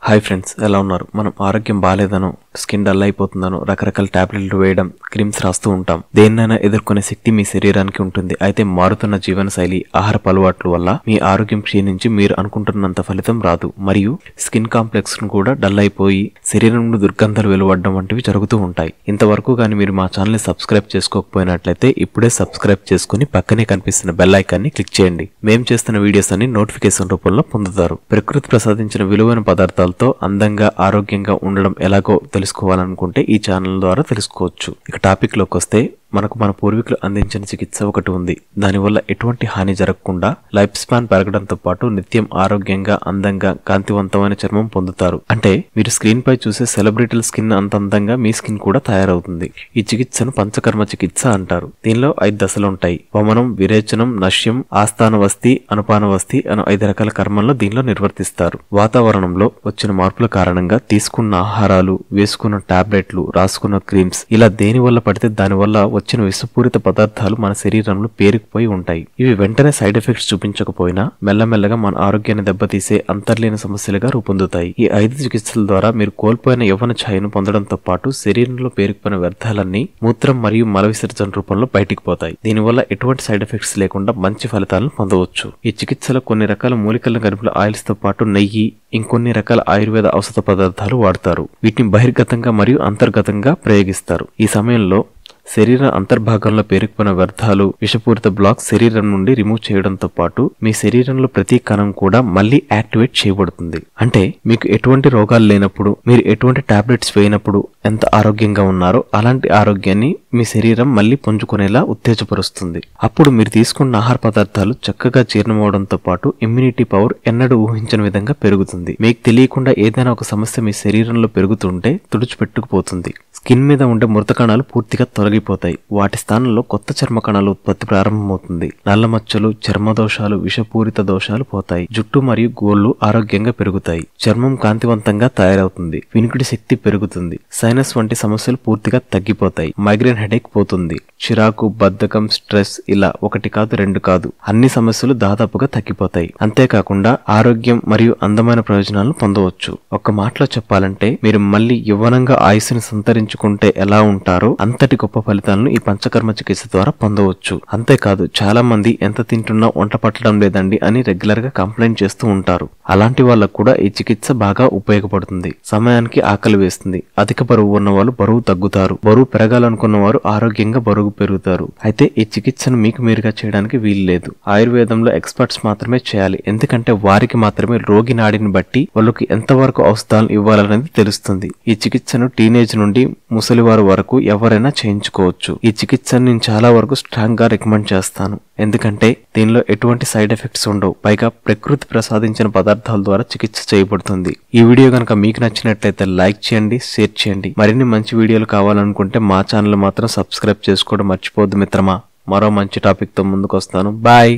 Hi friends, ఎలా ఉన్నారు? మనం ఆరోగ్యం బాలేదనో, స్కిన్ డల్ అయిపోతుందనో రకరకాల టాబ్లెట్లు వేయడం, క్రీమ్స్ రాస్తూ ఉంటాం. దేన్నైనా ఎదుర్కొనే శక్తి మీ శరీరానికి ఉంటుంది. అయితే మారుతున్న జీవనశైలి, ఆహారపు అలవాట్ల వల్ల మీ ఆరోగ్యం క్షీణించి మీరు అనుకుంటున్నంత ఫలితం రాదు. మరియు స్కిన్ కాంప్లెక్స్ ను కూడా డల్ అయిపోయి శరీరం నుండి దుర్గంధాలు వెలువడడం వంటివి జరుగుతూ ఉంటాయి. ఇంతవరకు కానీ మీరు మా ఛానల్ ని సబ్స్క్రైబ్ చేసుకోకపోయినట్లయితే ఇప్పుడే సబ్స్క్రైబ్ చేసుకుని పక్కనే కనిపిస్తున్న బెల్ ఐకాన్ ని క్లిక్ చేయండి. మేము చేస్తున్న వీడియోస్ అన్ని నోటిఫికేషన్ రూపంలో పొందుతారు. ప్రకృతి ప్రసాదించిన విలువైన పదార్థాలతో అందంగా ఆరోగ్యంగా ఉండడం ఎలాగో తెలుసుకోవాలనుకుంటే ఈ ఛానల్ ద్వారా తెలుసుకోవచ్చు. ఇక టాపిక్ లోకి వస్తే, మనకు మన పూర్వీకులు అందించిన చికిత్స ఒకటి ఉంది. దానివల్ల ఎటువంటి హాని జరగకుండా లైఫ్ స్పాన్ పెరగడంతో పాటు నిత్యం ఆరోగ్యంగా, అందంగా, కాంతివంతమైన చర్మం పొందుతారు. అంటే మీరు స్క్రీన్ పై చూసే సెలబ్రిటీల స్కిన్ అంత అందంగా మీ స్కిన్ కూడా తయారవుతుంది. ఈ చికిత్సను పంచకర్మ చికిత్స అంటారు. దీనిలో 5 దశలు ఉంటాయి. వమనం, విరేచనం, నశ్యం, ఆస్థానవస్తి, అనుపానవస్తి అను 5 రకాల కర్మలను దీనిలో నిర్వర్తిస్తారు. వాతావరణంలో వచ్చిన మార్పుల కారణంగా తీసుకున్న ఆహారాలు, వేసుకున్న టాబ్లెట్లు, రాసుకున్న క్రీమ్స్ ఇలా దేని వల్ల పడితే దానివల్ల వచ్చిన విషపూరిత పదార్థాలు మన శరీరంలో పేరుకుపోయి ఉంటాయి. ఇవి వెంటనే సైడ్ ఎఫెక్ట్స్ చూపించకపోయినా మెల్లమెల్లగా మన ఆరోగ్యాన్ని దెబ్బతీసే అంతర్లీన సమస్యలుగా రూపొందుతాయి. ఈ 5 చికిత్సల ద్వారా మీరు కోల్పోయిన యవ్వన ఛాయను పొందడంతో పాటు శరీరంలో పేరుకుపోయిన వ్యర్థాలన్నీ మూత్రం మరియు మల విసర్జన రూపంలో బయటికి పోతాయి. దీనివల్ల ఎటువంటి సైడ్ ఎఫెక్ట్స్ లేకుండా మంచి ఫలితాలను పొందవచ్చు. ఈ చికిత్సలో కొన్ని రకాల మూలికలను కలిపిన ఆయిల్స్ తో పాటు నెయ్యి, ఇంకొన్ని రకాల ఆయుర్వేద ఔషధ పదార్థాలు వాడతారు. వీటిని బహిర్గతంగా మరియు అంతర్గతంగా ప్రయోగిస్తారు. ఈ సమయంలో శరీర అంతర్భాగంలో పేరుకుపోయిన వ్యర్థాలు, విషపూరిత బ్లాక్స్ శరీరం నుండి రిమూవ్ చేయడంతో పాటు మీ శరీరంలో ప్రతి కణం కూడా మళ్ళీ యాక్టివేట్ చేయబడుతుంది. అంటే మీకు ఎటువంటి రోగాలు లేనప్పుడు, మీరు ఎటువంటి టాబ్లెట్స్ వేయనప్పుడు ఎంత ఆరోగ్యంగా ఉన్నారో అలాంటి ఆరోగ్యాన్ని మీ శరీరం మళ్ళీ పుంజుకునేలా ఉత్తేజపరుస్తుంది. అప్పుడు మీరు తీసుకున్న ఆహార పదార్థాలు చక్కగా జీర్ణమవడంతో పాటు ఇమ్యూనిటీ పవర్ ఎన్నడూ ఊహించని విధంగా పెరుగుతుంది. మీకు తెలియకుండా ఏదైనా ఒక సమస్య మీ శరీరంలో పెరుగుతుంటే తుడిచిపెట్టుకుపోతుంది. స్కిన్ మీద ఉండే మృత కణాలు పూర్తిగా తొలగిపోతాయి. వాటి స్థానంలో కొత్త చర్మ కణాల ఉత్పత్తి ప్రారంభమవుతుంది. నల్ల మచ్చలు, చర్మ దోషాలు, విషపూరిత దోషాలు పోతాయి. జుట్టు మరియు గోళ్లు ఆరోగ్యంగా పెరుగుతాయి. చర్మం కాంతివంతంగా తయారవుతుంది. వినికిడి శక్తి పెరుగుతుంది. సైనస్ వంటి సమస్యలు పూర్తిగా తగ్గిపోతాయి. మైగ్రేన్ హెడేక్ పోతుంది. చిరాకు, బద్ధకం, స్ట్రెస్ ఇలా 1 కాదు 2 కాదు అన్ని సమస్యలు దాదాపుగా తగ్గిపోతాయి. అంతేకాకుండా ఆరోగ్యం మరియు అందమైన ప్రయోజనాలను పొందవచ్చు. ఒక్క మాటలో చెప్పాలంటే, మీరు మళ్ళీ యవ్వనంగా ఆయుస్సును సంతరించుకుంటే ఎలా ఉంటారో అంతటి గొప్ప ఫలితాలను ఈ పంచకర్మ చికిత్స ద్వారా పొందవచ్చు. అంతేకాదు, చాలా మంది ఎంత తింటున్నా వంట పట్టడం లేదండి అని రెగ్యులర్ గా కంప్లైంట్ చేస్తూ ఉంటారు. అలాంటి వాళ్ళకు కూడా ఈ చికిత్స బాగా ఉపయోగపడుతుంది. సమయానికి ఆకలి వేస్తుంది. అధిక బరువు ఉన్న వాళ్ళు బరువు తగ్గుతారు. బరువు పెరగాలనుకున్న వారు ఆరోగ్యంగా బరువు పెరుగుతారు. అయితే ఈ చికిత్సను మీకు మీరుగా చేయడానికి వీలు లేదు. ఆయుర్వేదంలో ఎక్స్పర్ట్స్ మాత్రమే చేయాలి. ఎందుకంటే వారికి మాత్రమే రోగి నాడిని బట్టి వాళ్ళకి ఎంతవరకు ఔషధాలను ఇవ్వాలనేది తెలుస్తుంది. ఈ చికిత్సను టీనేజ్ నుండి ముసలివారు వరకు ఎవరైనా చేయించుకోవచ్చు. ఈ చికిత్సను నేను చాలా వరకు స్ట్రాంగ్ గా రికమెండ్ చేస్తాను. ఎందుకంటే దీనిలో ఎటువంటి సైడ్ ఎఫెక్ట్స్ ఉండవు. పైగా ప్రకృతి ప్రసాదించిన పదార్థాల ద్వారా చికిత్స చేయబడుతుంది. ఈ వీడియో కనుక మీకు నచ్చినట్లయితే లైక్ చేయండి, షేర్ చేయండి. మరిన్ని మంచి వీడియోలు కావాలనుకుంటే మా ఛానల్ మాత్రం సబ్స్క్రైబ్ చేసుకోవడం మర్చిపోవద్దు మిత్రమా. మరో మంచి టాపిక్ తో ముందుకు వస్తాను. బాయ్.